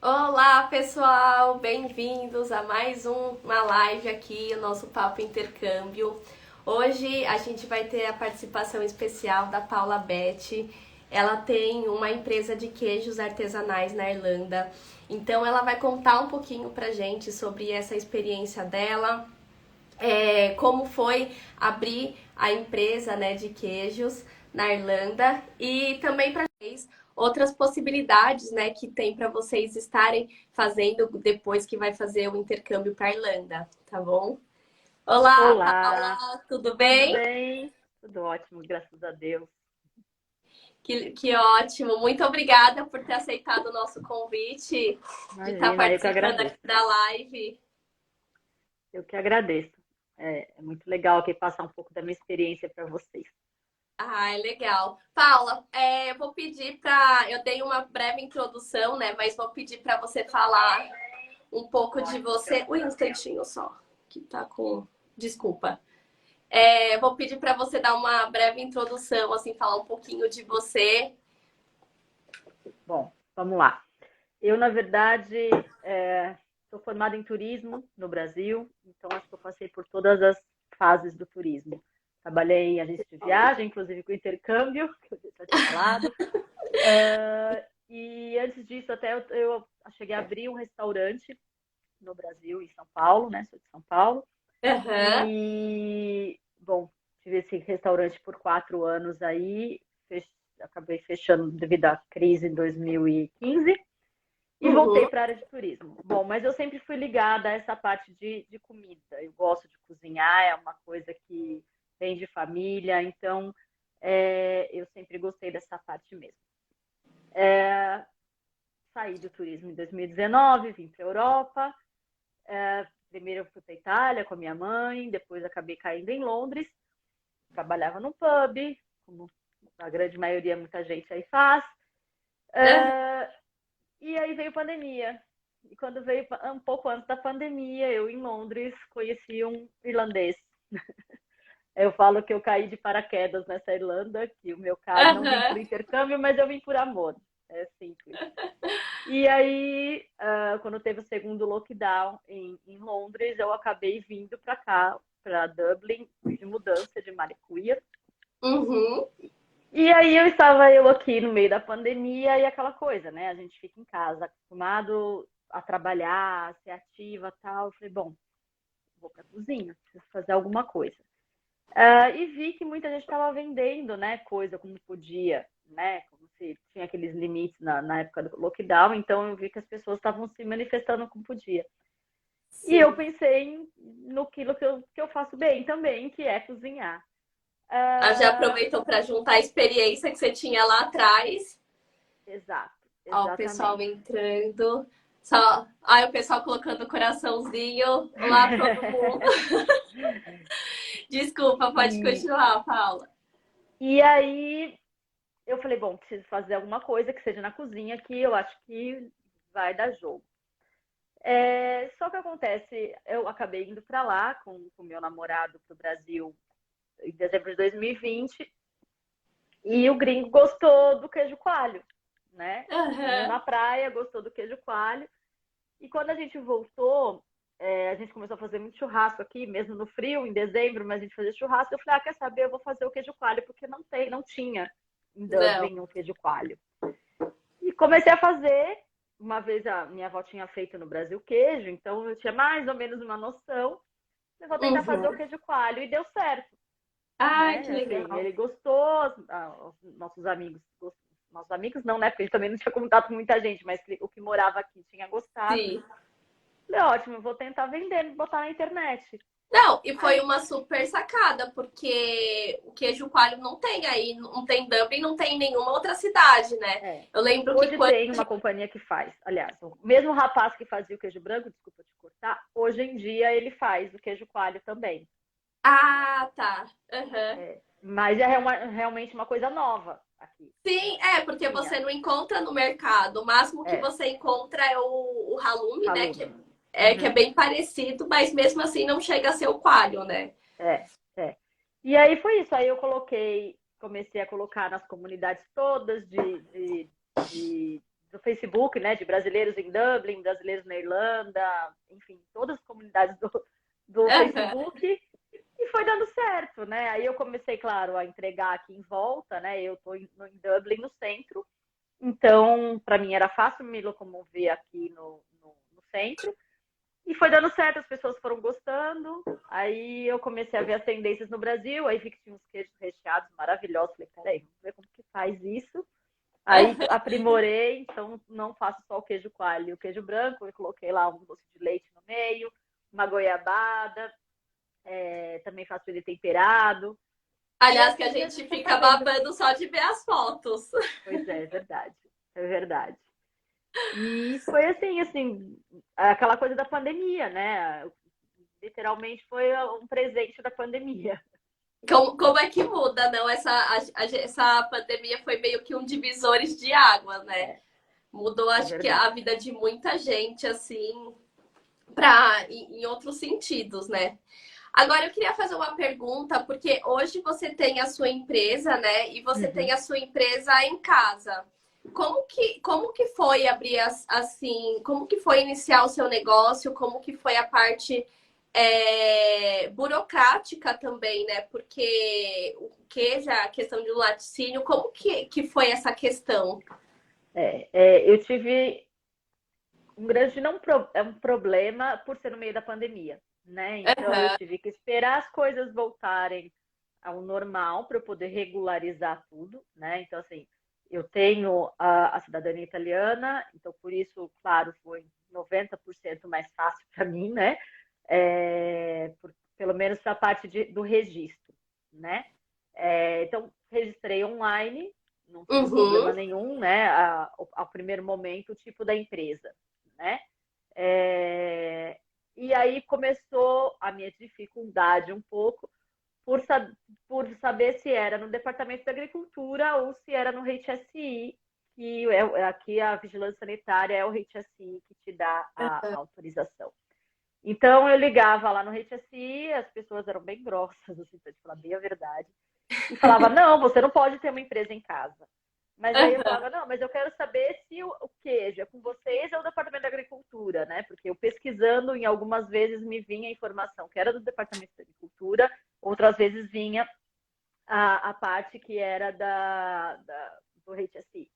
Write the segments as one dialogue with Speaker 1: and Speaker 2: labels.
Speaker 1: Olá, pessoal! Bem-vindos a mais uma live aqui, o nosso Papo Intercâmbio. Hoje a gente vai ter a participação especial da Paula Betti. Ela tem uma empresa de queijos artesanais na Irlanda. Então ela vai contar um pouquinho pra gente sobre essa experiência dela, como foi abrir a empresa, né, de queijos na Irlanda e também para vocês outras possibilidades, né, que tem para vocês estarem fazendo depois que vai fazer o intercâmbio para a Irlanda, tá bom? Olá,
Speaker 2: Olá,
Speaker 1: Paula, tudo
Speaker 2: tudo
Speaker 1: bem?
Speaker 2: bem? Tudo ótimo, graças a Deus.
Speaker 1: Que ótimo! Muito obrigada por ter aceitado o nosso convite de estar
Speaker 2: Imagina, eu que
Speaker 1: participando aqui
Speaker 2: agradeço.
Speaker 1: da live.
Speaker 2: Eu que agradeço. É muito legal aqui passar um pouco da minha experiência para vocês.
Speaker 1: Ah, é legal. Paula, eu vou pedir para. Eu dei uma breve introdução, né? Mas vou pedir para você falar um pouco de você. Ui, um instantinho só, que tá com. Desculpa. Vou pedir para você dar uma breve introdução, assim, falar um pouquinho de você.
Speaker 2: Bom, vamos lá. Eu, na verdade, sou formada em turismo no Brasil, então acho que eu passei por todas as fases do turismo. Trabalhei em agência de viagem, inclusive com intercâmbio, que eu já tinha falado. E antes disso, até eu cheguei a abrir um restaurante no Brasil, em São Paulo, né? Sou de São Paulo.
Speaker 1: Aham.
Speaker 2: E, bom, tive esse restaurante por 4 anos aí, acabei fechando devido à crise em 2015 e voltei
Speaker 1: Uhum.
Speaker 2: para a área de turismo. Bom, mas eu sempre fui ligada a essa parte de comida. Eu gosto de cozinhar, é uma coisa que vem de família, então eu sempre gostei dessa parte mesmo. Saí do turismo em 2019, vim para a Europa. Primeiro eu fui para a Itália com a minha mãe, depois acabei caindo em Londres. Trabalhava num pub, como a grande maioria, muita gente aí faz.
Speaker 1: Aham.
Speaker 2: E aí veio pandemia. E quando veio um pouco antes da pandemia, eu em Londres conheci um irlandês. Eu falo que eu caí de paraquedas nessa Irlanda, que o meu caso não vim por
Speaker 1: Aham.
Speaker 2: intercâmbio, mas eu vim por amor. É simples. E aí, quando teve o segundo lockdown em Londres, eu acabei vindo para cá, para Dublin, de mudança de Malicuia.
Speaker 1: Uhum.
Speaker 2: E aí eu estava aqui no meio da pandemia e aquela coisa, né? A gente fica em casa, acostumado a trabalhar, a ser ativa, tal. Eu falei, bom, vou para a cozinha, preciso fazer alguma coisa. E vi que muita gente estava vendendo, né, coisa como podia, né? Como se tinha aqueles limites na época do lockdown, então eu vi que as pessoas estavam se manifestando como podia. E eu
Speaker 1: Sim.
Speaker 2: pensei no que eu faço bem também, que é cozinhar.
Speaker 1: Ah, já
Speaker 2: Ah,
Speaker 1: aproveitou para juntar a experiência que você tinha lá atrás.
Speaker 2: exato,
Speaker 1: Ó, o pessoal
Speaker 2: exatamente.
Speaker 1: entrando. Só. Ai, o pessoal colocando coraçãozinho. Olá, todo mundo. Desculpa, pode
Speaker 2: E,
Speaker 1: continuar, Paula.
Speaker 2: e aí eu falei, bom, preciso fazer alguma coisa que seja na cozinha que eu acho que vai dar jogo. Só que acontece, eu acabei indo para lá com meu namorado para o Brasil em dezembro de 2020 e o gringo gostou do queijo coalho, né? Viu
Speaker 1: Aham.
Speaker 2: na praia, gostou do queijo coalho. E quando a gente voltou, a gente começou a fazer muito churrasco aqui, mesmo no frio, em dezembro, mas a gente fazia churrasco. Eu falei, quer saber, eu vou fazer o queijo coalho, porque não tinha em
Speaker 1: Não.
Speaker 2: Dublin um queijo coalho. E comecei a fazer, uma vez a minha avó tinha feito no Brasil queijo, então eu tinha mais ou menos uma noção. Eu vou tentar fazer o
Speaker 1: Uhum.
Speaker 2: queijo coalho e deu certo,
Speaker 1: Ai, que
Speaker 2: né? Assim,
Speaker 1: legal.
Speaker 2: ele gostou, os nossos amigos não, né? Porque ele também não tinha contato com muita gente, mas o que morava aqui tinha gostado.
Speaker 1: Sim.
Speaker 2: Falei, ótimo, vou tentar vender, botar na internet.
Speaker 1: Não, e foi
Speaker 2: Aí,
Speaker 1: uma super sacada, porque o queijo coalho não tem aí, não tem Dublin, não tem em nenhuma outra cidade, né?
Speaker 2: é.
Speaker 1: Eu lembro que
Speaker 2: Hoje
Speaker 1: quando.
Speaker 2: tem uma companhia que faz, aliás, o mesmo rapaz que fazia o queijo branco, desculpa te cortar, hoje em dia ele faz o queijo coalho também. Né?
Speaker 1: Ah, tá. Aham.
Speaker 2: Mas realmente uma coisa nova aqui.
Speaker 1: Sim,
Speaker 2: Não
Speaker 1: porque
Speaker 2: tinha.
Speaker 1: você não encontra no mercado. O máximo que
Speaker 2: É,
Speaker 1: você encontra é o halloumi, né?
Speaker 2: halloumi.
Speaker 1: Que é
Speaker 2: Uhum.
Speaker 1: bem parecido, mas mesmo assim não chega a ser o coalho, né?
Speaker 2: É, é. E aí foi isso. Aí eu comecei a colocar nas comunidades todas de do Facebook, né? De brasileiros em Dublin, brasileiros na Irlanda, enfim, todas as comunidades do Facebook. E foi dando certo, né? Aí eu comecei, claro, a entregar aqui em volta, né? Eu estou em Dublin, no centro. Então, para mim era fácil me locomover aqui no centro. E foi dando certo, as pessoas foram gostando. Aí eu comecei a ver as tendências no Brasil. Aí vi que tinha uns queijos recheados maravilhosos. Falei, peraí, vamos ver como que faz isso. Aí aprimorei, então não faço só o queijo coalho e o queijo branco. Eu coloquei lá um doce de leite no meio, uma goiabada. Também faço ele temperado. E
Speaker 1: Aliás, que a
Speaker 2: assim a
Speaker 1: gente
Speaker 2: gente foi
Speaker 1: fica
Speaker 2: fazendo.
Speaker 1: babando só de ver as fotos.
Speaker 2: Pois é verdade. É verdade. E foi assim, aquela coisa da pandemia, né? Literalmente foi um presente da pandemia.
Speaker 1: Como é que muda, não? Essa pandemia foi meio que um divisores de água, né?
Speaker 2: É,
Speaker 1: Mudou,
Speaker 2: é
Speaker 1: acho que, a
Speaker 2: verdade.
Speaker 1: vida de muita gente, assim, em outros sentidos, né? Agora eu queria fazer uma pergunta, porque hoje você tem a sua empresa, né? E você tem
Speaker 2: Uhum.
Speaker 1: a sua empresa em casa. Como que foi abrir assim, como que foi iniciar o seu negócio? Como que foi a parte burocrática também, né? Porque o queijo, a questão do laticínio, como que foi essa questão?
Speaker 2: Eu tive um grande não é um problema por ser no meio da pandemia, né? Então eu
Speaker 1: Aham.
Speaker 2: tive que esperar as coisas voltarem ao normal para eu poder regularizar tudo, né? Então assim, eu tenho a cidadania italiana, então por isso, claro, foi 90% mais fácil para mim, né? Pelo menos para a parte do registro, né? Então registrei online, não tive problema
Speaker 1: Uhum.
Speaker 2: nenhum, né? Ao primeiro momento, o tipo da empresa, né? É, e aí começou a minha dificuldade um pouco por, por saber se era no Departamento da Agricultura ou se era no HSI, que aqui a Vigilância Sanitária é o HSI que te dá a autorização. Então eu ligava lá no HSI, as pessoas eram bem grossas, assim, para te falar bem a verdade, e falava, não, você não pode ter uma empresa em casa. Mas aí eu
Speaker 1: Aham.
Speaker 2: falava, não, mas eu quero saber se o queijo é com vocês ou o Departamento da Agricultura, né? Porque eu pesquisando, em algumas vezes me vinha a informação que era do Departamento da Agricultura, outras vezes vinha a parte que era do HSI.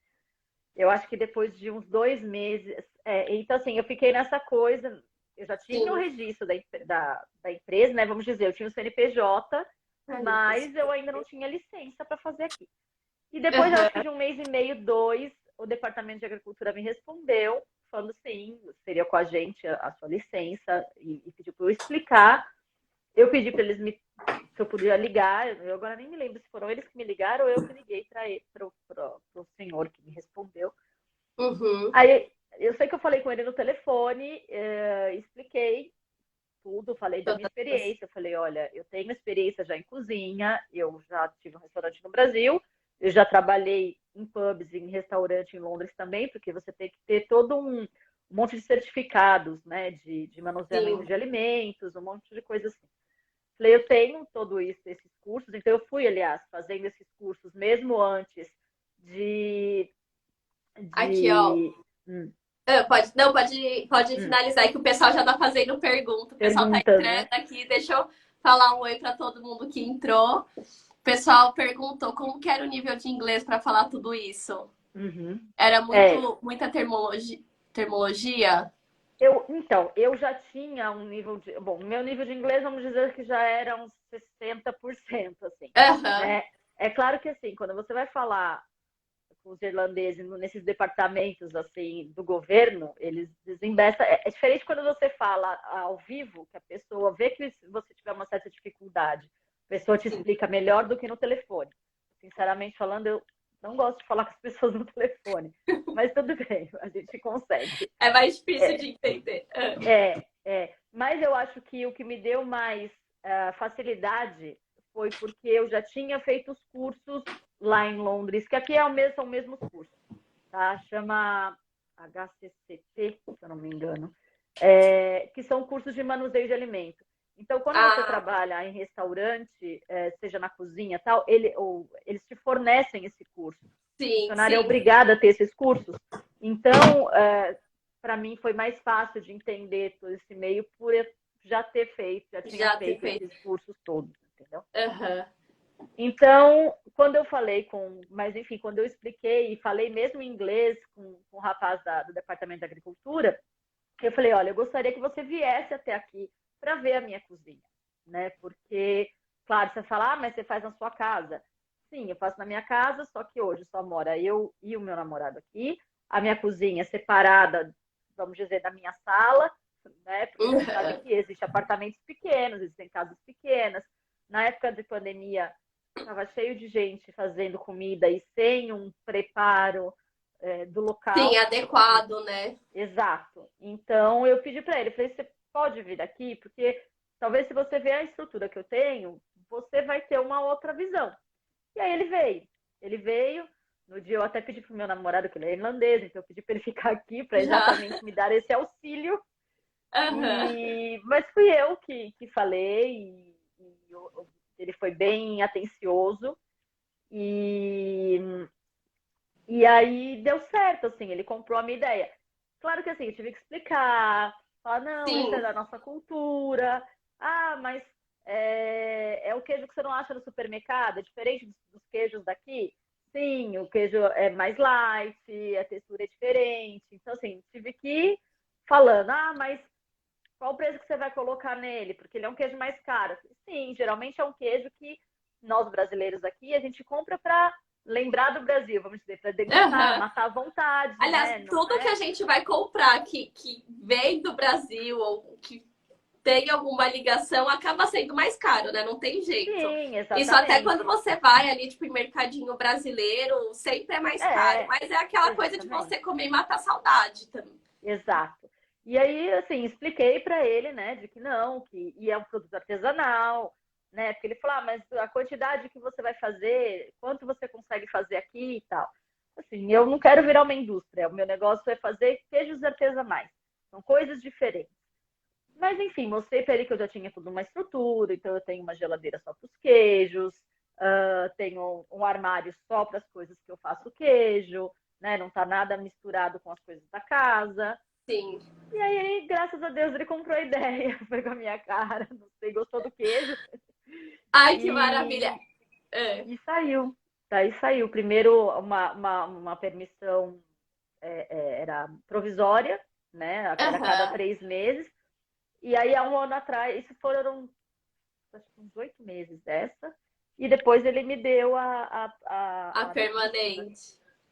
Speaker 2: Eu acho que depois de uns 2 meses. Então, assim, eu fiquei nessa coisa. Eu já tinha o
Speaker 1: Sim.
Speaker 2: registro da empresa, né? Vamos dizer, eu tinha o CNPJ,
Speaker 1: Ai, meu Deus.
Speaker 2: mas eu ainda não tinha licença para fazer aqui. E depois, eu acho que
Speaker 1: Aham.
Speaker 2: de 1 mês e meio, 2, o Departamento de Agricultura me respondeu, falando sim, seria com a gente a sua licença, e pediu para eu explicar. Eu pedi para eles se eu podia ligar, eu agora nem me lembro se foram eles que me ligaram ou eu que liguei para o senhor que me respondeu.
Speaker 1: Uhum.
Speaker 2: Aí eu sei que eu falei com ele no telefone, expliquei tudo, falei da minha experiência. Eu falei, olha, eu tenho experiência já em cozinha, eu já tive um restaurante no Brasil, eu já trabalhei em pubs, em restaurante em Londres também, porque você tem que ter todo um monte de certificados, né, de manuseamento
Speaker 1: Sim.
Speaker 2: de alimentos, um monte de coisa assim. Falei, eu tenho todo isso, esses cursos, então eu fui, aliás, fazendo esses cursos mesmo antes de.
Speaker 1: Aqui, ó.
Speaker 2: de hum,
Speaker 1: Pode, não, pode
Speaker 2: hum,
Speaker 1: finalizar, que o pessoal já tá fazendo pergunta. O pessoal tá
Speaker 2: perguntas,
Speaker 1: entrando
Speaker 2: né?
Speaker 1: aqui. Deixa eu falar um oi para todo mundo que entrou. O pessoal perguntou como que era o nível de inglês para falar tudo isso.
Speaker 2: Uhum.
Speaker 1: Era
Speaker 2: É,
Speaker 1: muita termologia?
Speaker 2: então, eu já tinha um nível de. Bom, meu nível de inglês, vamos dizer que já era uns 60%, assim,
Speaker 1: Aham.
Speaker 2: né? É claro que, assim, quando você vai falar com os irlandeses nesses departamentos, assim, do governo, eles desembestam. É diferente quando você fala ao vivo, que a pessoa vê que se você tiver uma certa dificuldade, a pessoa te
Speaker 1: Sim.
Speaker 2: explica melhor do que no telefone. Sinceramente falando, eu não gosto de falar com as pessoas no telefone, mas tudo bem, a gente consegue.
Speaker 1: É mais difícil
Speaker 2: É,
Speaker 1: de entender.
Speaker 2: mas eu acho que o que me deu mais facilidade foi porque eu já tinha feito os cursos lá em Londres, que aqui são os mesmos cursos, tá? Chama HCCP, se eu não me engano, que são cursos de manuseio de alimento. Então, quando você
Speaker 1: Ah,
Speaker 2: trabalha em restaurante, seja na cozinha tal, eles te fornecem esse curso.
Speaker 1: Sim,
Speaker 2: Funcionária é
Speaker 1: sim.
Speaker 2: obrigada a ter esses cursos. Então, para mim foi mais fácil de entender todo esse meio por eu já ter feito, já tinha
Speaker 1: Já ter
Speaker 2: feito
Speaker 1: feito.
Speaker 2: esses cursos todos, entendeu?
Speaker 1: Aham.
Speaker 2: Então, quando eu falei mas enfim, quando eu expliquei e falei mesmo em inglês com o rapaz do Departamento de Agricultura, eu falei, olha, eu gostaria que você viesse até aqui para ver a minha cozinha, né? Porque, claro, você fala, mas você faz na sua casa. Sim, eu faço na minha casa, só que hoje só mora eu e o meu namorado aqui. A minha cozinha é separada, vamos dizer, da minha sala, né? Porque você sabe
Speaker 1: Uhum.
Speaker 2: que existem apartamentos pequenos, existem casas pequenas. Na época de pandemia, estava cheio de gente fazendo comida e sem um preparo do
Speaker 1: Sim,
Speaker 2: local.
Speaker 1: adequado, né?
Speaker 2: Exato. Então eu pedi para ele, falei, você pode vir aqui, porque talvez se você ver a estrutura que eu tenho, você vai ter uma outra visão. E aí ele veio. Ele veio. No dia eu até pedi pro meu namorado, que ele é irlandês, então eu pedi para ele ficar aqui para
Speaker 1: Já.
Speaker 2: exatamente me dar esse auxílio.
Speaker 1: Aham.
Speaker 2: Mas fui eu que falei ele foi bem atencioso e aí deu certo, assim, ele comprou a minha ideia. Claro que assim, eu tive que explicar, falar, não, isso é
Speaker 1: Sim.
Speaker 2: da nossa cultura. Ah, mas é o queijo que você não acha no supermercado, é diferente dos queijos daqui? Sim, o queijo é mais light, a textura é diferente. Então, assim, tive que ir falando, mas qual o preço que você vai colocar nele? Porque ele é um queijo mais caro. Sim, geralmente é um queijo que nós brasileiros aqui, a gente compra para lembrar do Brasil, vamos dizer, para degustar,
Speaker 1: Aham.
Speaker 2: matar à vontade,
Speaker 1: Aliás,
Speaker 2: né? Não
Speaker 1: tudo que a
Speaker 2: é?
Speaker 1: gente vai comprar que vem do Brasil ou que tem alguma ligação acaba sendo mais caro, né? Não tem jeito.
Speaker 2: Sim,
Speaker 1: Isso até quando
Speaker 2: exatamente.
Speaker 1: você vai ali, tipo, em mercadinho brasileiro, sempre é mais caro.
Speaker 2: É,
Speaker 1: Mas é aquela coisa de
Speaker 2: exatamente.
Speaker 1: você comer e matar a saudade também.
Speaker 2: Exato. E aí, assim, expliquei para ele, né, de que não, que e é um produto artesanal, né? Porque ele falou, mas a quantidade que você vai fazer, quanto você consegue fazer aqui e tal. Assim, eu não quero virar uma indústria, o meu negócio é fazer queijos artesanais. São coisas diferentes. Mas, enfim, mostrei para ele que eu já tinha tudo uma estrutura, então eu tenho uma geladeira só para os queijos, tenho um armário só para as coisas que eu faço queijo, né? Não está nada misturado com as coisas da casa.
Speaker 1: Sim.
Speaker 2: E aí, graças a Deus, ele comprou a ideia, foi com a minha cara, não sei, gostou do queijo
Speaker 1: Ai, que maravilha.
Speaker 2: e,
Speaker 1: É.
Speaker 2: e saiu. Daí saiu. Primeiro, uma permissão era provisória, né? Era a cada
Speaker 1: Aham.
Speaker 2: 3 meses. E aí, há um ano atrás, isso foram acho que uns 8 meses dessa. E depois ele me deu
Speaker 1: A
Speaker 2: a definitiva.
Speaker 1: permanente.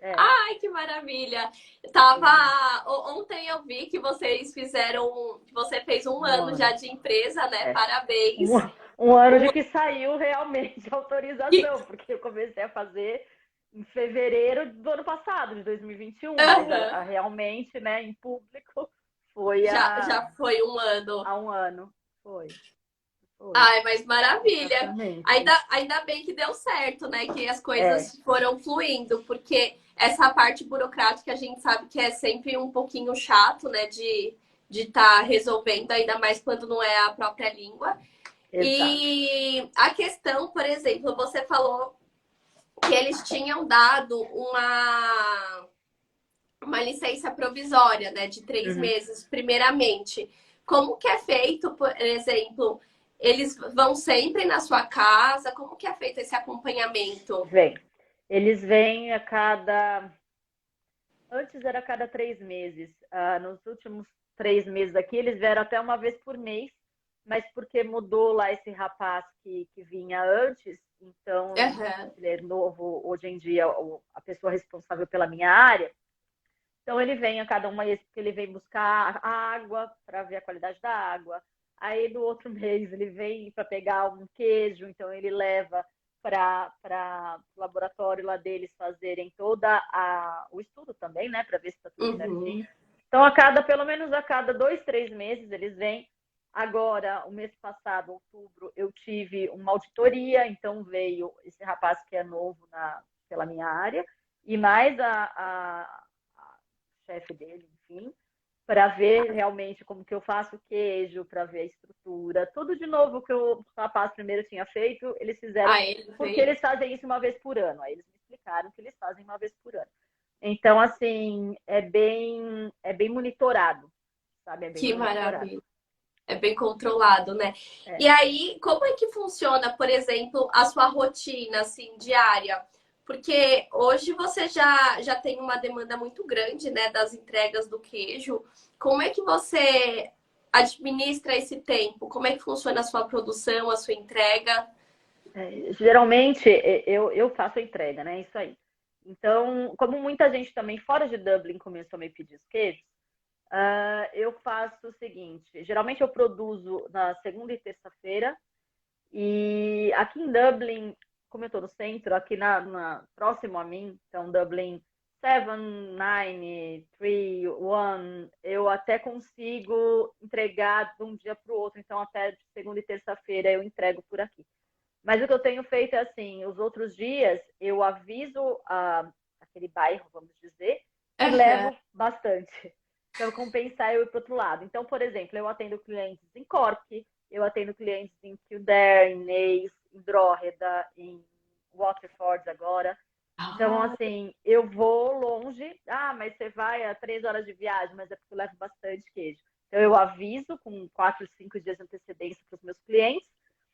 Speaker 2: É,
Speaker 1: Ai, que maravilha. Tava.
Speaker 2: sim,
Speaker 1: Ontem eu vi que vocês fizeram. Que você fez um
Speaker 2: um
Speaker 1: ano já
Speaker 2: ano.
Speaker 1: de empresa, né?
Speaker 2: É. Um,
Speaker 1: Parabéns.
Speaker 2: um ano de
Speaker 1: Um-
Speaker 2: que saiu realmente a
Speaker 1: que-
Speaker 2: autorização, porque eu comecei a fazer em fevereiro do ano passado, de 2021, mas
Speaker 1: Aham.
Speaker 2: realmente, né, em público, foi
Speaker 1: Já foi um ano.
Speaker 2: há um ano. Foi,
Speaker 1: Ai, mas maravilha.
Speaker 2: exatamente.
Speaker 1: Ainda bem que deu certo, né? Que as
Speaker 2: É,
Speaker 1: coisas foram fluindo, porque essa parte burocrática a gente sabe que é sempre um pouquinho chato, né? De estar resolvendo, ainda mais quando não é a própria língua.
Speaker 2: exato.
Speaker 1: E a questão, por exemplo, você falou que eles tinham dado uma licença provisória, né, de três
Speaker 2: Uhum.
Speaker 1: meses, primeiramente. Como que é feito, por exemplo, eles vão sempre na sua casa? Como que é feito esse acompanhamento?
Speaker 2: Vem. Eles vêm a cada. Antes era a cada 3 meses. Nos últimos 3 meses aqui, eles vieram até uma vez por mês, mas porque mudou lá esse rapaz que vinha antes, então
Speaker 1: Aham.
Speaker 2: ele é novo hoje em dia, a pessoa responsável pela minha área. Então ele vem a cada uma vez, porque ele vem buscar água para ver a qualidade da água. Aí no outro mês ele vem para pegar um queijo, então ele leva para o laboratório lá deles fazerem o estudo também, né, para ver se está tudo certinho.
Speaker 1: Uhum.
Speaker 2: Então, pelo menos a cada 2, 3 meses, eles vêm. Agora, o mês passado, outubro, eu tive uma auditoria, então veio esse rapaz que é novo pela minha área, e mais a chefe dele, enfim, para ver realmente como que eu faço o queijo, para ver a estrutura, tudo de novo que o rapaz primeiro tinha feito, eles fizeram,
Speaker 1: Ah, ele
Speaker 2: porque
Speaker 1: veio.
Speaker 2: eles fazem isso uma vez por ano. Aí eles me explicaram que eles fazem uma vez por ano. Então, assim, é bem monitorado, sabe? É bem
Speaker 1: Que
Speaker 2: monitorado.
Speaker 1: maravilha. É bem controlado, né?
Speaker 2: É.
Speaker 1: E aí, como é que funciona, por exemplo, a sua rotina, assim, diária? Porque hoje você já tem uma demanda muito grande, né, das entregas do queijo. Como é que você administra esse tempo? Como é que funciona a sua produção, a sua entrega?
Speaker 2: Geralmente eu faço a entrega, né? Isso aí. Então, como muita gente também fora de Dublin começou a me pedir os queijos, eu faço o seguinte: geralmente eu produzo na segunda e terça-feira, e aqui em Dublin, como eu estou no centro, aqui próximo a mim, então Dublin 7, 9, 3, 1, eu até consigo entregar de um dia para o outro, então até de segunda e terça-feira eu entrego por aqui. Mas o que eu tenho feito é assim, os outros dias eu aviso aquele bairro, vamos dizer, e
Speaker 1: Aham.
Speaker 2: levo bastante para compensar eu ir para o outro lado. Então, por exemplo, eu atendo clientes em Cork, eu atendo clientes em Kildare, em Naas, em Drogheda, em Waterford agora. Então,
Speaker 1: Ah,
Speaker 2: assim, eu vou longe. Ah, mas você vai a 3 horas de viagem, mas é porque eu levo bastante queijo. Então, eu aviso com 4, 5 dias de antecedência para os meus clientes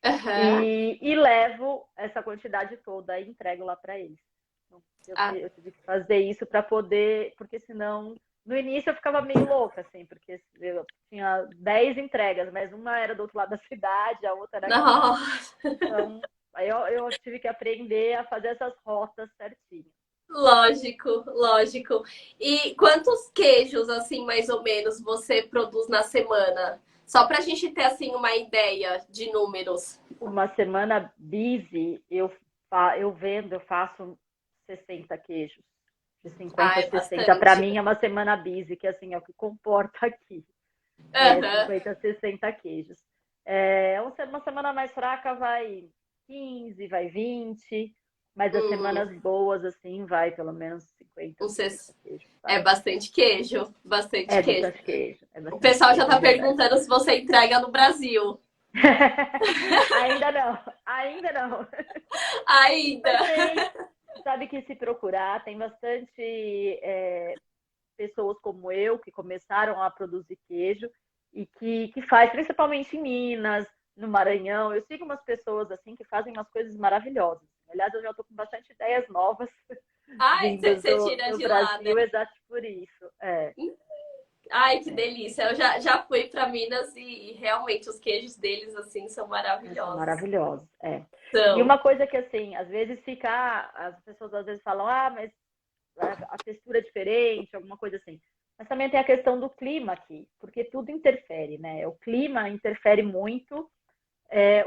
Speaker 1: aham.
Speaker 2: e levo essa quantidade toda e entrego lá para eles. Então,
Speaker 1: Ah,
Speaker 2: eu tive que fazer isso para poder, porque senão, no início eu ficava meio louca, assim, porque eu tinha 10 entregas, mas uma era do outro lado da cidade, a outra era aqui.
Speaker 1: não.
Speaker 2: Então, aí eu tive que aprender a fazer essas rotas certinho.
Speaker 1: Lógico, lógico. E quantos queijos, assim, mais ou menos, você produz na semana? Só para a gente ter, assim, uma ideia de números.
Speaker 2: Uma semana busy, eu faço 60 queijos. De 50
Speaker 1: Ah,
Speaker 2: a
Speaker 1: é
Speaker 2: 60. Para
Speaker 1: bastante.
Speaker 2: mim é uma semana busy, que assim é o que comporta aqui. É
Speaker 1: Aham.
Speaker 2: 50 a 60 queijos. Uma semana mais fraca vai 15, vai 20, mas as
Speaker 1: Hum,
Speaker 2: semanas boas, assim, vai pelo menos 50,
Speaker 1: não sei
Speaker 2: 60 queijos,
Speaker 1: é
Speaker 2: sabe?
Speaker 1: bastante queijo, bastante
Speaker 2: É
Speaker 1: queijo.
Speaker 2: bastante queijo, é
Speaker 1: O
Speaker 2: bastante
Speaker 1: pessoal já
Speaker 2: queijo, é
Speaker 1: tá
Speaker 2: verdade.
Speaker 1: perguntando se você entrega no Brasil.
Speaker 2: Ainda não, ainda não.
Speaker 1: Ainda.
Speaker 2: Mas tem, sabe que se procurar, tem bastante pessoas como eu que começaram a produzir queijo e que faz, principalmente em Minas, no Maranhão. Eu sigo umas pessoas assim que fazem umas coisas maravilhosas. Aliás, eu já estou com bastante ideias novas
Speaker 1: Ai,
Speaker 2: vindas
Speaker 1: você tira
Speaker 2: do
Speaker 1: de lá, né?
Speaker 2: Brasil, exato por isso.
Speaker 1: Ai, que delícia. Eu já fui para Minas e realmente os queijos deles, assim, são
Speaker 2: São
Speaker 1: maravilhosos.
Speaker 2: maravilhosos. E
Speaker 1: São.
Speaker 2: uma coisa que, assim, às vezes as pessoas às vezes falam, mas a textura é diferente, alguma coisa assim. Mas também tem a questão do clima aqui, porque tudo interfere, né? O clima interfere muito.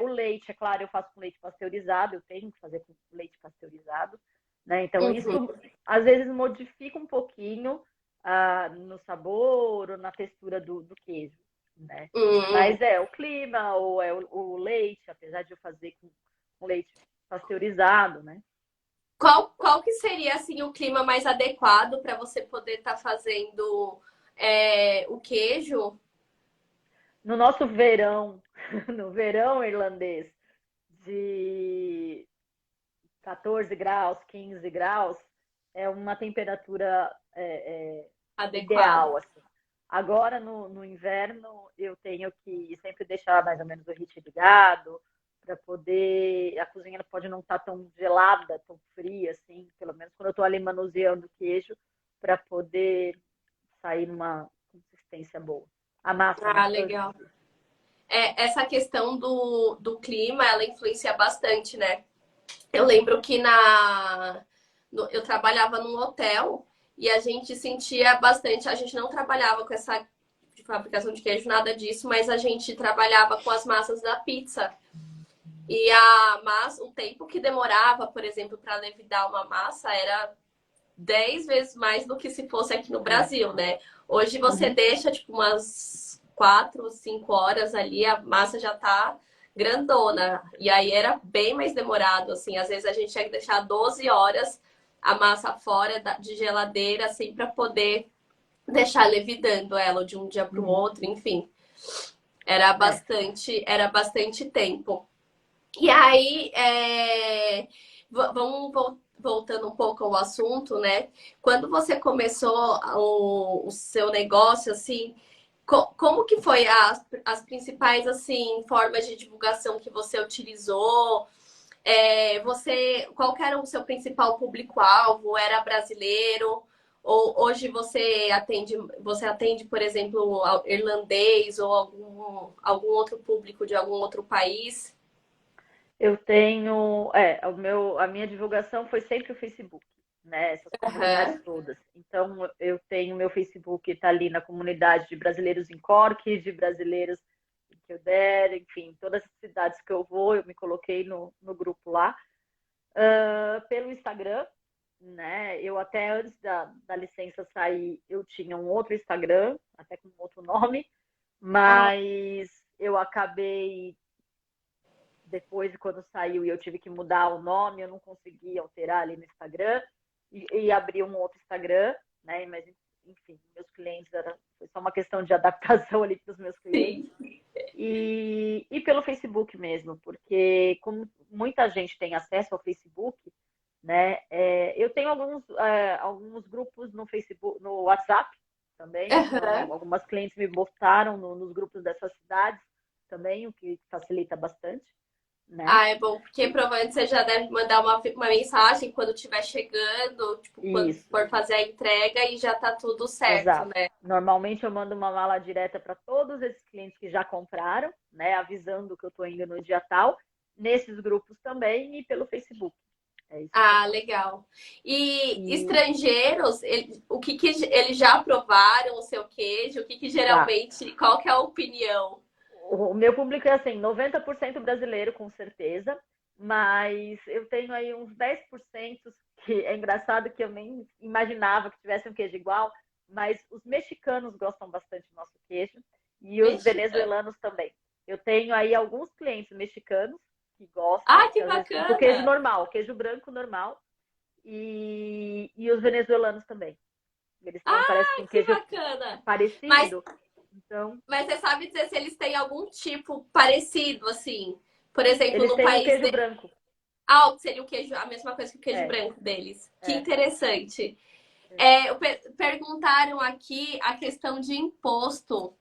Speaker 2: O leite, é claro, eu faço com leite pasteurizado, eu tenho que fazer com leite pasteurizado, né? Então,
Speaker 1: Uhum.
Speaker 2: isso às vezes modifica um pouquinho no sabor ou na textura do queijo, né?
Speaker 1: Hum.
Speaker 2: Mas é o clima ou é o leite, apesar de eu fazer com leite pasteurizado, né?
Speaker 1: Qual que seria assim o clima mais adequado para você poder estar fazendo o queijo?
Speaker 2: No nosso verão, no verão irlandês, de 14 graus, 15 graus, é uma temperatura
Speaker 1: Adequado.
Speaker 2: ideal, assim. Agora, no inverno, eu tenho que sempre deixar mais ou menos o heat ligado, para poder. A cozinha pode não estar tão gelada, tão fria, assim, pelo menos quando eu estou ali manuseando o queijo, para poder sair numa consistência boa. A massa, né?
Speaker 1: Ah, legal. Essa questão do clima, ela influencia bastante, né? Eu lembro que eu trabalhava num hotel e a gente sentia bastante. A gente não trabalhava com essa de fabricação de queijo, nada disso, mas a gente trabalhava com as massas da pizza. E a massa, o tempo que demorava, por exemplo, para levidar uma massa era 10 vezes mais do que se fosse aqui no
Speaker 2: É.
Speaker 1: Brasil, né? Hoje você
Speaker 2: Uhum.
Speaker 1: deixa tipo umas 4, 5 horas ali, a massa já tá grandona. E aí era bem mais demorado, assim. Às vezes a gente tinha que deixar 12 horas a massa fora de geladeira, assim, para poder deixar levidando ela de um dia para o
Speaker 2: Uhum.
Speaker 1: outro, enfim.
Speaker 2: É.
Speaker 1: Era bastante tempo. E aí, voltando um pouco ao assunto, né? Quando você começou o seu negócio, assim, como que foi as principais, assim, formas de divulgação que você utilizou? Qual que era o seu principal público-alvo? Era brasileiro? Ou hoje você atende, por exemplo, irlandês ou algum outro público de algum outro país?
Speaker 2: Eu tenho, a minha divulgação foi sempre o Facebook, né? Essas comunidades
Speaker 1: Aham.
Speaker 2: todas. Então, eu tenho meu Facebook, está ali na comunidade de brasileiros em Cork, de brasileiros em Kildare, enfim, todas as cidades que eu vou, eu me coloquei no grupo lá. Pelo Instagram, né? Eu até antes da licença sair, eu tinha um outro Instagram, até com outro nome,
Speaker 1: Ah,
Speaker 2: mas eu acabei depois, quando saiu e eu tive que mudar o nome, eu não consegui alterar ali no Instagram e abri um outro Instagram, né? Mas, enfim, meus clientes foi só uma questão de adaptação ali para os meus clientes.
Speaker 1: sim.
Speaker 2: E pelo Facebook mesmo, porque como muita gente tem acesso ao Facebook, né? Eu tenho alguns grupos no Facebook, no WhatsApp também, então
Speaker 1: Aham.
Speaker 2: algumas clientes me botaram nos grupos dessas cidades também, o que facilita bastante, né?
Speaker 1: Ah, é bom, porque provavelmente você já deve mandar uma mensagem quando estiver chegando, tipo, quando
Speaker 2: Isso,
Speaker 1: for fazer a entrega e já tá tudo certo,
Speaker 2: exato.
Speaker 1: né?
Speaker 2: Normalmente eu mando uma mala direta para todos esses clientes que já compraram, né? Avisando que eu estou indo no dia tal, nesses grupos também e pelo Facebook. É isso que eu
Speaker 1: Ah,
Speaker 2: faço.
Speaker 1: legal. E
Speaker 2: E
Speaker 1: estrangeiros, o que que eles já provaram o seu queijo? O que que
Speaker 2: já.
Speaker 1: geralmente, qual que é a opinião?
Speaker 2: O meu público é assim, 90% brasileiro, com certeza, mas eu tenho aí uns 10% que é engraçado que eu nem imaginava que tivesse um queijo igual, mas os mexicanos gostam bastante do nosso queijo e os
Speaker 1: Mexicano.
Speaker 2: venezuelanos também. Eu tenho aí alguns clientes mexicanos que gostam,
Speaker 1: Ah,
Speaker 2: que
Speaker 1: que
Speaker 2: às vezes compram o queijo
Speaker 1: bacana!
Speaker 2: normal, queijo branco normal, e os venezuelanos também. Eles têm, parece que
Speaker 1: Ah,
Speaker 2: um
Speaker 1: que
Speaker 2: queijo
Speaker 1: bacana! Mas,
Speaker 2: parecido, então
Speaker 1: mas você sabe dizer se eles têm algum tipo parecido, assim? Por exemplo,
Speaker 2: eles
Speaker 1: no
Speaker 2: têm o
Speaker 1: país
Speaker 2: queijo branco.
Speaker 1: Ah, seria o queijo, a mesma coisa que o queijo
Speaker 2: É,
Speaker 1: branco deles. Que
Speaker 2: é.
Speaker 1: interessante.
Speaker 2: É.
Speaker 1: Perguntaram aqui a questão de imposto.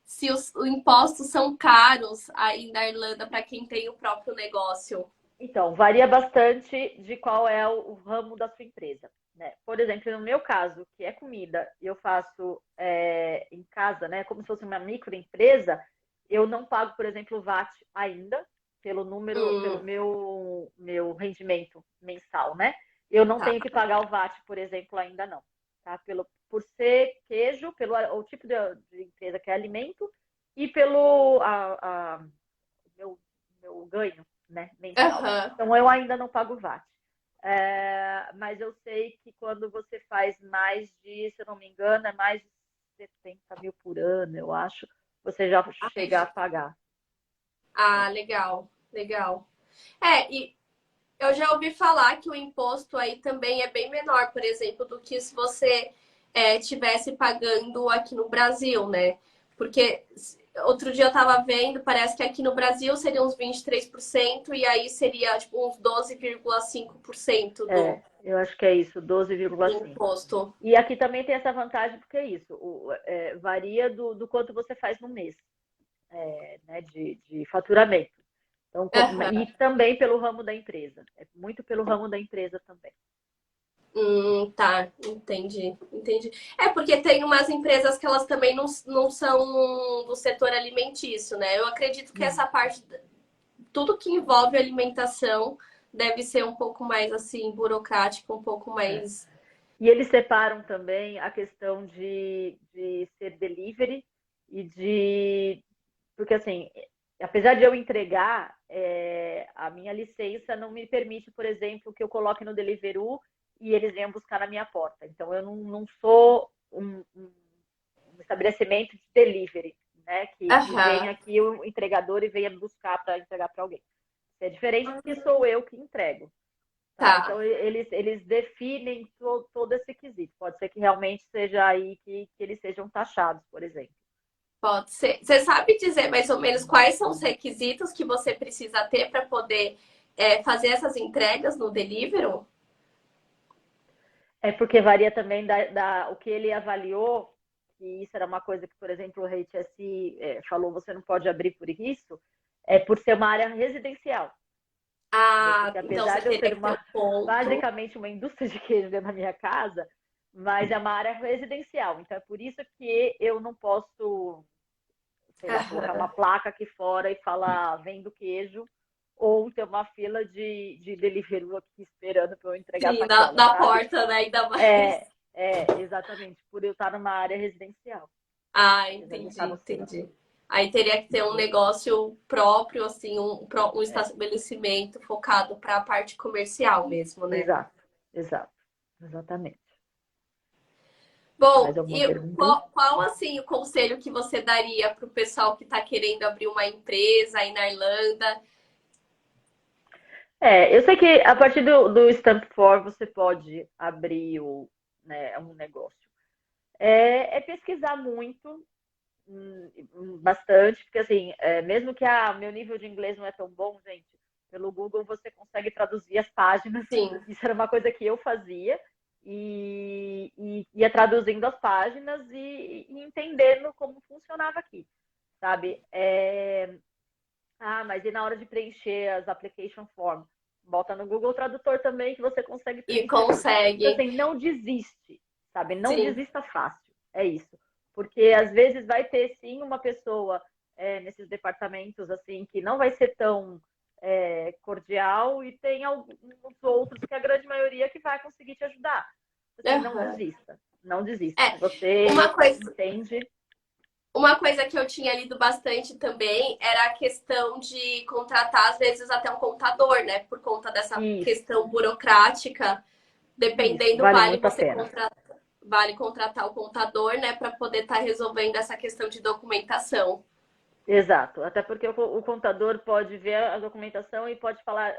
Speaker 1: Se os impostos são caros aí na Irlanda para quem tem o próprio negócio.
Speaker 2: Então, varia bastante de qual é o ramo da sua empresa. Né? Por exemplo, no meu caso, que é comida, e eu faço em casa, né, como se fosse uma microempresa, eu não pago, por exemplo, o VAT ainda, pelo
Speaker 1: Hum,
Speaker 2: meu rendimento mensal, né? Eu não
Speaker 1: tá.
Speaker 2: tenho que pagar o VAT, por exemplo, ainda não. Tá? Por ser queijo, pelo o tipo de empresa que é alimento, e pelo meu, meu ganho, né, mensal.
Speaker 1: Aham.
Speaker 2: Então, eu ainda não pago VAT. Mas eu sei que quando você faz mais de, se eu não me engano, é mais de 70 mil por ano, eu acho, você já
Speaker 1: Ai,
Speaker 2: chega a pagar.
Speaker 1: ah, legal, legal. E eu já ouvi falar que o imposto aí também é bem menor, por exemplo, do que se você tivesse pagando aqui no Brasil, né? Porque outro dia eu tava vendo, parece que aqui no Brasil seria uns 23% e aí seria tipo uns 12,5%
Speaker 2: Eu acho que é isso,
Speaker 1: do
Speaker 2: 12,5.
Speaker 1: imposto.
Speaker 2: E aqui também tem essa vantagem, porque é isso, varia do quanto você faz no mês, né, de faturamento. Então,
Speaker 1: Aham.
Speaker 2: e também pelo ramo da empresa. É muito pelo ramo da empresa também.
Speaker 1: Tá, entendi, entendi. É porque tem umas empresas que elas também não são do setor alimentício, né? Eu acredito que essa parte, tudo que envolve alimentação deve ser um pouco mais assim, burocrático, um pouco
Speaker 2: É.
Speaker 1: mais.
Speaker 2: E eles separam também a questão de ser delivery e de. Porque, assim, apesar de eu entregar, a minha licença não me permite, por exemplo, que eu coloque no Deliveroo e eles venham buscar na minha porta. Então, eu não sou um estabelecimento de delivery, né? Que venha
Speaker 1: Aham,
Speaker 2: aqui o entregador e venha buscar para entregar para alguém. É diferente porque sou eu que entrego. Tá?
Speaker 1: tá.
Speaker 2: Então, eles definem todo esse quesito. Pode ser que realmente seja aí que eles sejam taxados, por exemplo.
Speaker 1: Pode ser. Você sabe dizer mais ou menos quais são os requisitos que você precisa ter para poder fazer essas entregas no Deliveroo?
Speaker 2: É porque varia também o que ele avaliou, que isso era uma coisa que, por exemplo, o HSI falou, você não pode abrir por isso, é por ser uma área residencial. Entendeu?
Speaker 1: Ah,
Speaker 2: Porque
Speaker 1: então
Speaker 2: apesar
Speaker 1: você
Speaker 2: de eu ter
Speaker 1: teria que ter um ponto.
Speaker 2: basicamente uma indústria de queijo dentro da minha casa, mas é uma área residencial. Então é por isso que eu não posso, sei lá, colocar uma
Speaker 1: Aham.
Speaker 2: placa aqui fora e falar vendo queijo, ou ter uma fila de Deliveroo aqui esperando para eu entregar a
Speaker 1: Sim, na,
Speaker 2: sacola,
Speaker 1: na
Speaker 2: sabe?
Speaker 1: porta, né? Ainda mais.
Speaker 2: Exatamente, por eu estar numa área residencial,
Speaker 1: Ah,
Speaker 2: apesar de
Speaker 1: entendi,
Speaker 2: estar no centro.
Speaker 1: entendi. Aí teria que ter um
Speaker 2: Entendeu?
Speaker 1: negócio próprio, assim, um
Speaker 2: É,
Speaker 1: estabelecimento focado para a parte comercial mesmo, né?
Speaker 2: exato, exato, exatamente. Mais
Speaker 1: Bom,
Speaker 2: alguma
Speaker 1: e
Speaker 2: pergunta?
Speaker 1: qual assim o conselho que você daria para o pessoal que está querendo abrir uma empresa aí na Irlanda?
Speaker 2: Eu sei que a partir do Stamp for você pode abrir um negócio. É pesquisar muito, bastante, porque assim, mesmo que meu nível de inglês não é tão bom, gente, pelo Google você consegue traduzir as páginas.
Speaker 1: Sim.
Speaker 2: Isso era uma coisa que eu fazia e ia traduzindo as páginas e entendendo como funcionava aqui, sabe? Mas e na hora de preencher as application forms? Bota no Google Tradutor também que você consegue
Speaker 1: E
Speaker 2: preencher tudo. Então,
Speaker 1: consegue.
Speaker 2: assim, não desiste, sabe? Não
Speaker 1: Sim.
Speaker 2: desista fácil. É isso. Porque às vezes vai ter sim uma pessoa nesses departamentos assim que não vai ser tão cordial e tem alguns outros que a grande maioria que vai conseguir te ajudar. Assim, não
Speaker 1: Aham.
Speaker 2: desista. Não desista.
Speaker 1: É,
Speaker 2: Se você
Speaker 1: uma coisa,
Speaker 2: entende,
Speaker 1: uma coisa que eu tinha lido bastante também era a questão de contratar, às vezes, até um contador, né? Por conta dessa
Speaker 2: isso,
Speaker 1: questão burocrática.
Speaker 2: isso.
Speaker 1: Dependendo,
Speaker 2: Vale muito a pena.
Speaker 1: vale contratar o contador, né? Para poder estar resolvendo essa questão de documentação.
Speaker 2: Exato, até porque o contador pode ver a documentação e pode falar,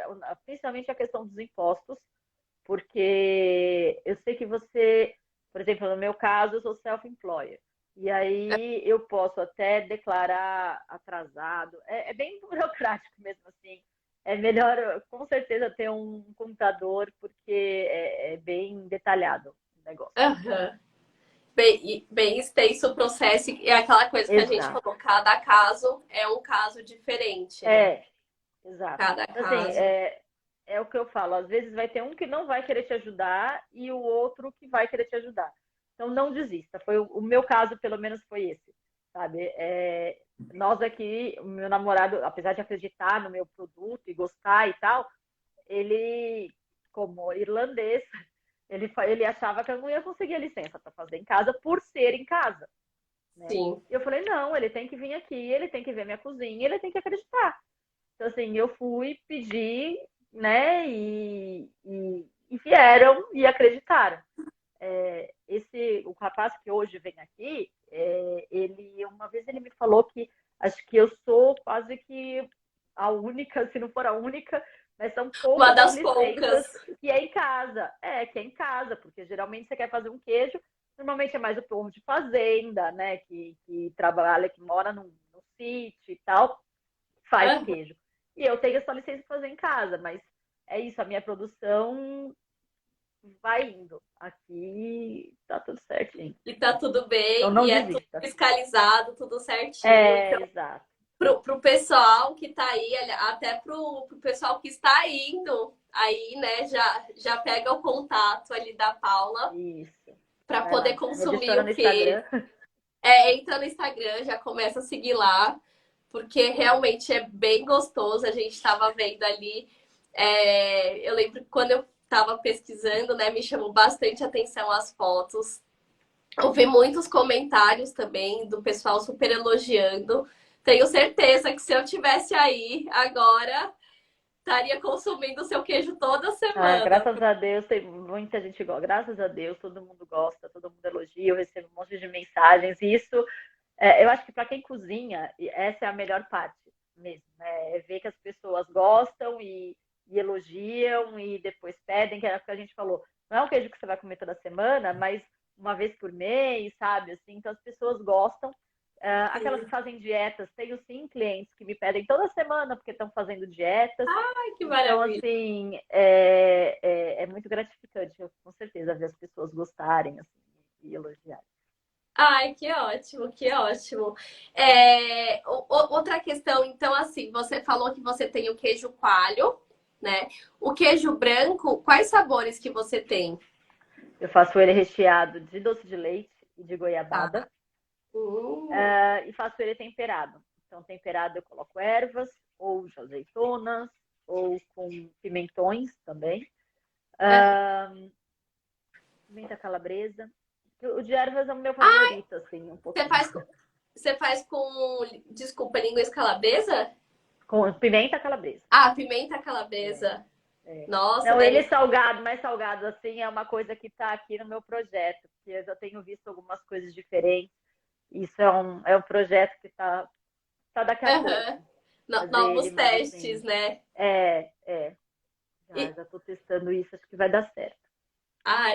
Speaker 2: principalmente a questão dos impostos, porque eu sei que você, por exemplo, no meu caso, eu sou self-employer, e aí eu posso até declarar atrasado, é bem burocrático mesmo assim, é melhor com certeza ter um contador, porque é bem detalhado o negócio.
Speaker 1: Aham. Bem extenso o processo e é aquela coisa que a gente
Speaker 2: Exato,
Speaker 1: falou, cada caso é um caso diferente, né?
Speaker 2: é, exato.
Speaker 1: Cada
Speaker 2: Então, assim,
Speaker 1: caso.
Speaker 2: é o que eu falo. Às vezes vai ter um que não vai querer te ajudar e o outro que vai querer te ajudar. Então, não desista. Foi o meu caso, pelo menos, foi esse, sabe? Nós aqui, o meu namorado, apesar de acreditar no meu produto e gostar e tal, ele, como irlandês, ele achava que eu não ia conseguir a licença para fazer em casa por ser em casa, né?
Speaker 1: Sim.
Speaker 2: E eu falei, não, ele tem que vir aqui, ele tem que ver minha cozinha, ele tem que acreditar. Então, assim, eu fui pedir, né? E vieram e acreditaram. O rapaz que hoje vem aqui, uma vez ele me falou que acho que eu sou quase que a única, se não for a única, mas são
Speaker 1: Uma
Speaker 2: poucas as
Speaker 1: das
Speaker 2: licenças
Speaker 1: poucas.
Speaker 2: que é em casa. Que é em casa, porque geralmente você quer fazer um queijo, normalmente é mais o povo de fazenda, né? Que trabalha, que mora no sítio e tal, faz
Speaker 1: Aham.
Speaker 2: queijo. E eu tenho essa licença para fazer em casa, mas é isso, a minha produção vai indo. Aqui tá tudo certinho.
Speaker 1: E tá tudo
Speaker 2: Então
Speaker 1: bem,
Speaker 2: não
Speaker 1: e é tudo
Speaker 2: desista.
Speaker 1: fiscalizado, tudo certinho. Então,
Speaker 2: Exato.
Speaker 1: pro pessoal que tá aí, até pro pessoal que está indo aí, né, já pega o contato ali da Paula
Speaker 2: Isso.
Speaker 1: para
Speaker 2: Vai
Speaker 1: poder
Speaker 2: lá. Me
Speaker 1: consumir
Speaker 2: adiciona
Speaker 1: o
Speaker 2: no
Speaker 1: queijo.
Speaker 2: Instagram.
Speaker 1: Entra no Instagram, já começa a seguir lá, porque realmente é bem gostoso. A gente estava vendo ali. Eu lembro que quando eu estava pesquisando, né, me chamou bastante atenção as fotos. Houve muitos comentários também do pessoal super elogiando. Tenho certeza que se eu tivesse aí agora, estaria consumindo seu queijo toda semana.
Speaker 2: Graças a Deus, tem muita gente igual. Graças a Deus, todo mundo gosta, todo mundo elogia. Eu recebo um monte de mensagens. E isso, eu acho que para quem cozinha, essa é a melhor parte mesmo. Né? É ver que as pessoas gostam e elogiam e depois pedem, que é o que a gente falou. Não é um queijo que você vai comer toda semana, mas uma vez por mês, sabe? Assim, então as pessoas gostam. Aquelas que fazem dietas, tenho sim clientes que me pedem toda semana porque estão fazendo dietas.
Speaker 1: Ai, que
Speaker 2: Então,
Speaker 1: maravilha.
Speaker 2: assim, é muito gratificante, com certeza, ver as pessoas gostarem assim, e elogiarem.
Speaker 1: Ai, que ótimo, que ótimo. Outra questão, então, assim, você falou que você tem o queijo coalho, né? O queijo branco, quais sabores que você tem?
Speaker 2: Eu faço ele recheado de doce de leite e de goiabada.
Speaker 1: Tá. Hum,
Speaker 2: E faço ele temperado. Então, temperado eu coloco ervas, ou de azeitonas, ou com pimentões também.
Speaker 1: aham.
Speaker 2: Pimenta calabresa. O de ervas é o meu favorito, assim, um
Speaker 1: Você
Speaker 2: pouquinho.
Speaker 1: faz com, você faz com, desculpa, linguiça calabresa?
Speaker 2: Com pimenta calabresa.
Speaker 1: Ah, pimenta
Speaker 2: É,
Speaker 1: calabresa.
Speaker 2: é.
Speaker 1: Nossa,
Speaker 2: Não, ele
Speaker 1: deve.
Speaker 2: salgado, mais salgado assim, é uma coisa que está aqui no meu projeto, porque eu já tenho visto algumas coisas diferentes. Isso é um projeto que tá daqui a
Speaker 1: Aham.
Speaker 2: pouco. Fazer ele
Speaker 1: Novos
Speaker 2: mais
Speaker 1: testes,
Speaker 2: assim.
Speaker 1: né?
Speaker 2: É. Já
Speaker 1: E,
Speaker 2: já estou testando isso, acho que vai dar certo.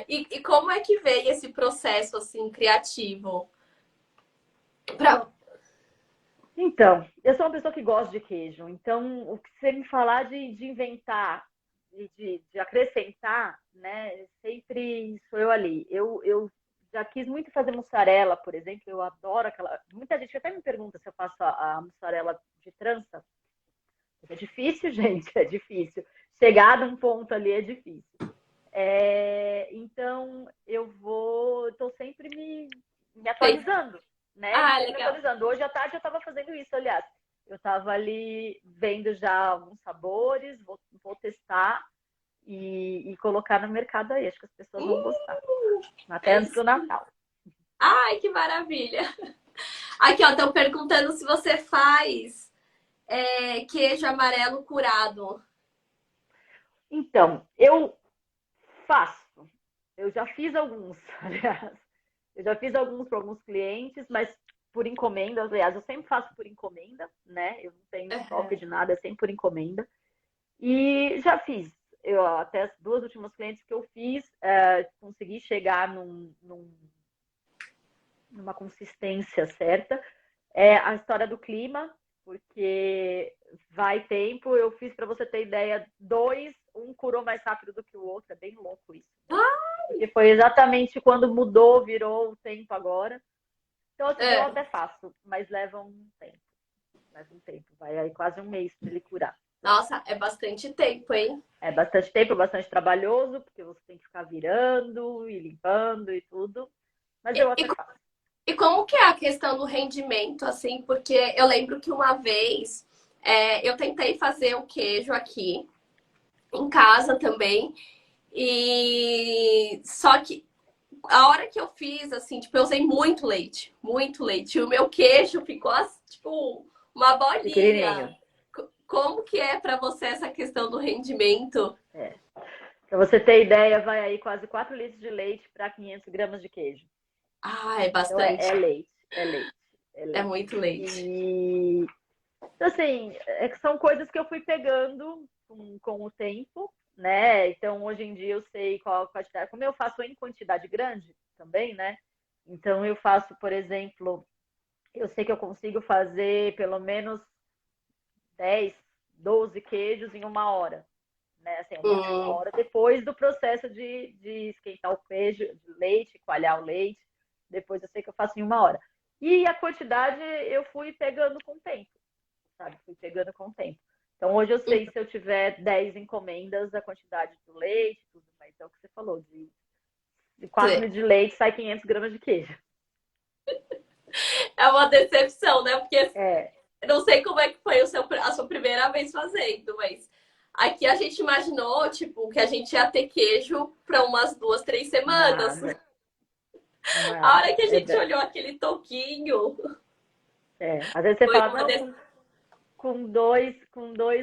Speaker 1: e como é que veio esse processo assim criativo? Pra...
Speaker 2: Então, eu sou uma pessoa que gosta de queijo, então o que você me falar de inventar, de acrescentar, né, sempre sou eu ali. Eu já quis muito fazer mussarela, por exemplo, eu adoro aquela. Muita gente até me pergunta se eu faço a mussarela de trança. É difícil, gente, é difícil. Chegar num ponto ali é difícil. Então, estou sempre me atualizando, né? Me
Speaker 1: Ah,
Speaker 2: sempre
Speaker 1: legal.
Speaker 2: atualizando. Hoje à tarde eu estava fazendo isso, aliás. Eu estava ali vendo já alguns sabores, vou testar e colocar no mercado aí. Acho que as pessoas vão gostar. Até
Speaker 1: É
Speaker 2: antes
Speaker 1: isso.
Speaker 2: do Natal.
Speaker 1: Ai, que maravilha. Aqui, ó, estão perguntando se você faz queijo amarelo curado.
Speaker 2: Então, eu faço. Eu já fiz alguns, aliás. Eu já fiz alguns para alguns clientes, mas por encomenda, aliás, eu sempre faço por encomenda, né? Eu não tenho estoque
Speaker 1: Aham.
Speaker 2: de nada, é sempre por encomenda. E já fiz. Eu, até as duas últimas clientes que eu fiz, consegui chegar numa consistência certa. É a história do clima, porque vai tempo. Eu fiz, para você ter ideia, dois, um curou mais rápido do que o outro. É bem louco isso, né? Porque foi exatamente quando mudou, virou o tempo agora. Então, assim, eu
Speaker 1: É.
Speaker 2: até faço, mas leva um tempo. Leva um tempo. Vai aí quase um mês para ele curar.
Speaker 1: Nossa, é bastante tempo, hein?
Speaker 2: É bastante tempo, bastante trabalhoso, porque você tem que ficar virando e limpando e tudo. Mas
Speaker 1: E,
Speaker 2: eu
Speaker 1: e,
Speaker 2: até faço.
Speaker 1: e como que é a questão do rendimento, assim? Porque eu lembro que uma vez eu tentei fazer o queijo aqui em casa também. E só que a hora que eu fiz, assim, tipo, eu usei muito leite, muito leite. E o meu queijo ficou, tipo, uma
Speaker 2: Pequenininho.
Speaker 1: bolinha. Como que é para você essa questão do rendimento?
Speaker 2: É. Para você ter ideia, vai aí quase 4 litros de leite para 500 gramas de queijo.
Speaker 1: Ah, é
Speaker 2: Então
Speaker 1: bastante.
Speaker 2: é leite, é leite, é
Speaker 1: É
Speaker 2: leite.
Speaker 1: muito leite.
Speaker 2: E então, assim, que são coisas que eu fui pegando com o tempo, né? Então hoje em dia eu sei qual a quantidade. Como eu faço em quantidade grande também, né? Então eu faço, por exemplo, eu sei que eu consigo fazer pelo menos 10, 12 queijos em uma hora. Né? Assim, uma
Speaker 1: Hum,
Speaker 2: hora depois do processo de esquentar o queijo, de leite, coalhar o leite. Depois eu sei que eu faço em uma hora. E a quantidade eu fui pegando com o tempo, sabe? Fui pegando com o tempo. Então hoje eu sei se eu tiver 10 encomendas, a quantidade do leite, tudo, mas é o que você falou, de 4 litros de leite sai 500 gramas de queijo.
Speaker 1: é uma decepção, né? Porque
Speaker 2: É,
Speaker 1: eu não sei como é que foi a sua primeira vez fazendo, mas aqui a gente imaginou, tipo, que a gente ia ter queijo para umas 2, 3 semanas.
Speaker 2: nada,
Speaker 1: A hora
Speaker 2: nada.
Speaker 1: que a gente olhou aquele toquinho,
Speaker 2: Às vezes você
Speaker 1: foi
Speaker 2: fala,
Speaker 1: uma
Speaker 2: não, com dois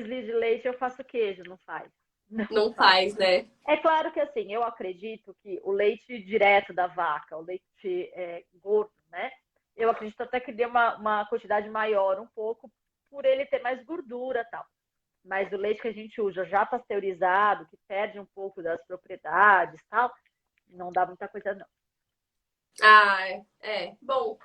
Speaker 2: litros de leite eu faço queijo, não faz. Não
Speaker 1: não
Speaker 2: faz.
Speaker 1: faz, né?
Speaker 2: É claro que assim, eu acredito que o leite direto da vaca, o leite gordo, né? Eu acredito até que dê uma quantidade maior um pouco, por ele ter mais gordura e tal. Mas o leite que a gente usa já pasteurizado, que perde um pouco das propriedades e tal, não dá muita coisa não.
Speaker 1: Ah, bom.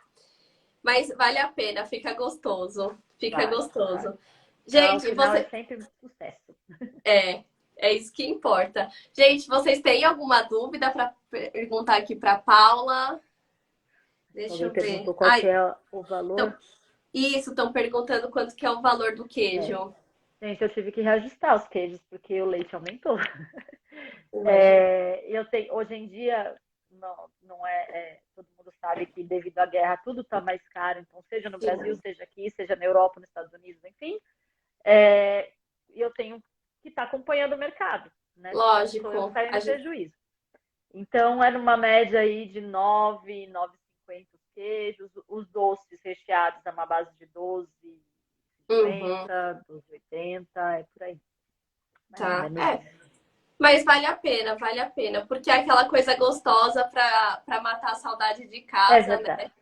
Speaker 1: Mas vale a pena, fica gostoso. Fica
Speaker 2: Vai, vai.
Speaker 1: gostoso.
Speaker 2: Não, o
Speaker 1: Gente,
Speaker 2: final é
Speaker 1: você.
Speaker 2: sempre um sucesso.
Speaker 1: É, é isso que importa. Gente, vocês têm alguma dúvida para perguntar aqui para Paula? Deixa
Speaker 2: Alguém
Speaker 1: eu ver.
Speaker 2: perguntou qual que
Speaker 1: Ai,
Speaker 2: é o valor.
Speaker 1: isso, estão perguntando quanto que é o valor do
Speaker 2: É.
Speaker 1: queijo.
Speaker 2: Gente, eu tive que reajustar os queijos porque o leite aumentou.
Speaker 1: Imagina.
Speaker 2: Eu tenho, hoje em dia, não todo mundo sabe que devido à guerra tudo está mais caro, então seja no Brasil,
Speaker 1: Sim,
Speaker 2: seja aqui, seja na Europa, nos Estados Unidos, enfim, é, eu tenho que estar acompanhando o mercado, né? Senão não sou eu que
Speaker 1: lógico.
Speaker 2: saio no prejuízo. Então, era uma média aí de 9,50 os queijos, os doces recheados é uma base de
Speaker 1: Uhum,
Speaker 2: 12,50, 12,80, é por aí, mais ou
Speaker 1: tá.
Speaker 2: menos
Speaker 1: É,
Speaker 2: isso.
Speaker 1: mas vale a pena, porque é aquela coisa gostosa para matar a saudade de
Speaker 2: É
Speaker 1: casa, né?
Speaker 2: verdade,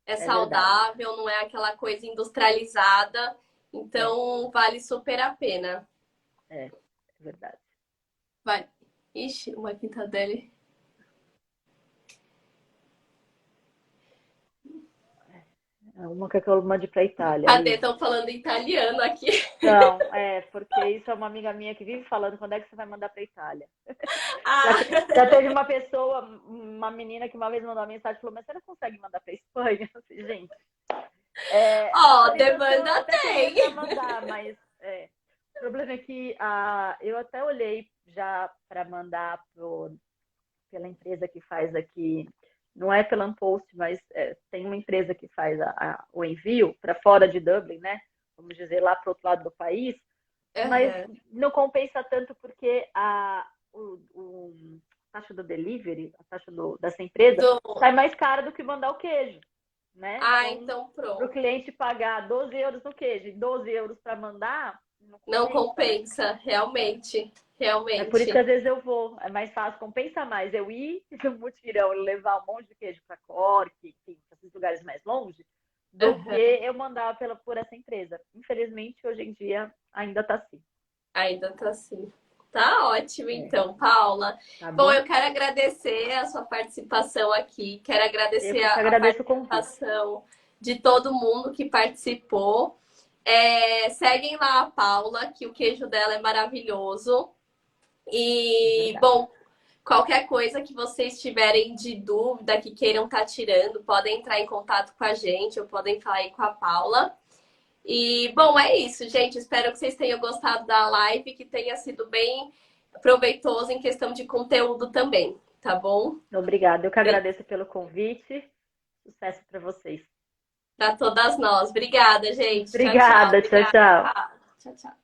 Speaker 1: É
Speaker 2: é verdade.
Speaker 1: saudável, não é aquela coisa industrializada,
Speaker 2: É,
Speaker 1: então vale super a pena.
Speaker 2: é verdade.
Speaker 1: Vale. Ixi, uma quinta dele.
Speaker 2: É uma que eu mande para a Itália,
Speaker 1: Cadê?
Speaker 2: Liz.
Speaker 1: Estão falando italiano aqui.
Speaker 2: Não, porque isso é uma amiga minha que vive falando quando é que você vai mandar para a Itália. Já,
Speaker 1: Ah,
Speaker 2: já teve uma pessoa, uma menina que uma vez mandou uma mensagem e falou, mas você não consegue mandar para a Espanha? Eu falei, gente,
Speaker 1: ó,
Speaker 2: autorização eu
Speaker 1: demanda
Speaker 2: até teria
Speaker 1: tem.
Speaker 2: para mandar, mas o problema é que eu até olhei já para mandar pela empresa que faz aqui, não é pela Unpost, mas tem uma empresa que faz o envio para fora de Dublin, né? Vamos dizer, lá para o outro lado do país, mas
Speaker 1: Uhum.
Speaker 2: não compensa tanto porque a taxa do delivery, a taxa dessa empresa,
Speaker 1: Do...
Speaker 2: sai mais cara do que mandar o queijo, né?
Speaker 1: Ah,
Speaker 2: Então,
Speaker 1: então
Speaker 2: para o
Speaker 1: pronto.
Speaker 2: cliente pagar 12 euros no queijo e 12 euros para mandar, não
Speaker 1: Não
Speaker 2: compensa, né?
Speaker 1: compensa, realmente.
Speaker 2: É por isso que
Speaker 1: Realmente.
Speaker 2: às vezes eu vou, é mais fácil, compensa mais eu ir no mutirão e levar um monte de queijo para Cork, enfim, para esses lugares mais longe, do que
Speaker 1: Uhum.
Speaker 2: eu mandar por essa empresa. Infelizmente, hoje em dia ainda está assim.
Speaker 1: Ainda tá assim. Tá ótimo,
Speaker 2: É,
Speaker 1: então, Paula.
Speaker 2: tá
Speaker 1: Bom,
Speaker 2: bom?
Speaker 1: eu quero agradecer a sua participação aqui. Quero
Speaker 2: Eu
Speaker 1: agradecer
Speaker 2: que
Speaker 1: a
Speaker 2: agradeço o convite.
Speaker 1: participação de todo mundo que participou. Seguem lá a Paula, que o queijo dela é maravilhoso.
Speaker 2: É
Speaker 1: E,
Speaker 2: verdade.
Speaker 1: bom, qualquer coisa que vocês tiverem de dúvida, que queiram estar tirando, podem entrar em contato com a gente ou podem falar aí com a Paula. E, bom, é isso, gente. Espero que vocês tenham gostado da live, que tenha sido bem proveitoso em questão de conteúdo também, tá bom?
Speaker 2: Obrigada. Eu que agradeço pelo convite. Sucesso para vocês.
Speaker 1: Para todas nós. Obrigada, gente. Tchau, tchau.
Speaker 2: Obrigada. Tchau,
Speaker 1: Obrigada.
Speaker 2: tchau.
Speaker 1: Tchau, tchau.